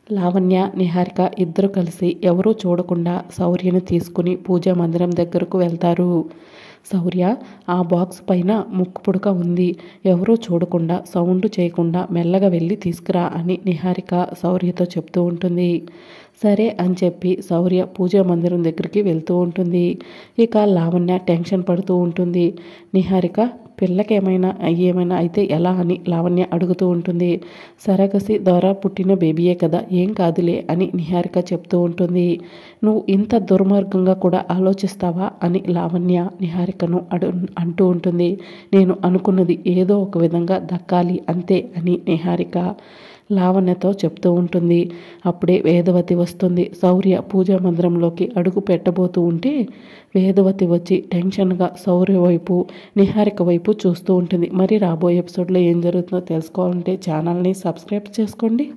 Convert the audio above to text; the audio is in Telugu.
లావణ్య, నిహారిక ఇద్దరు కలిసి ఎవరూ చూడకుండా శౌర్యని తీసుకుని పూజా మందిరం దగ్గరకు వెళ్తారు. శౌర్య, ఆ బాక్స్ పైన ముక్కు పుడక ఉంది. ఎవరూ చూడకుండా సౌండ్ చేయకుండా మెల్లగా వెళ్ళి తీసుకురా అని నిహారిక శౌర్యతో చెప్తూ ఉంటుంది. సరే అని చెప్పి శౌర్య పూజా మందిరం దగ్గరికి వెళ్తూ ఉంటుంది. ఇక లావణ్య టెన్షన్ పడుతూ ఉంటుంది. నిహారిక, పిల్లకి ఏమైనా అయితే ఎలా అని లావణ్య అడుగుతూ ఉంటుంది. సరగసి ద్వారా పుట్టిన బేబీయే కదా, ఏం కాదులే అని నిహారిక చెప్తూ ఉంటుంది. నువ్వు ఇంత దుర్మార్గంగా కూడా ఆలోచిస్తావా అని లావణ్య నిహారికను అంటూ ఉంటుంది. నేను అనుకున్నది ఏదో ఒక విధంగా దక్కాలి అంతే అని నిహారిక లావణ్యతో చెప్తూ ఉంటుంది. అప్పుడే వేదవతి వస్తుంది. శౌర్య పూజా మందిరంలోకి అడుగు పెట్టబోతూ ఉంటే వేదవతి వచ్చి టెన్షన్గా శౌర్య వైపు, నిహారిక వైపు చూస్తూ ఉంటుంది. మరి రాబోయే ఎపిసోడ్లో ఏం జరుగుతుందో తెలుసుకోవాలంటే ఛానల్ని సబ్స్క్రైబ్ చేసుకోండి.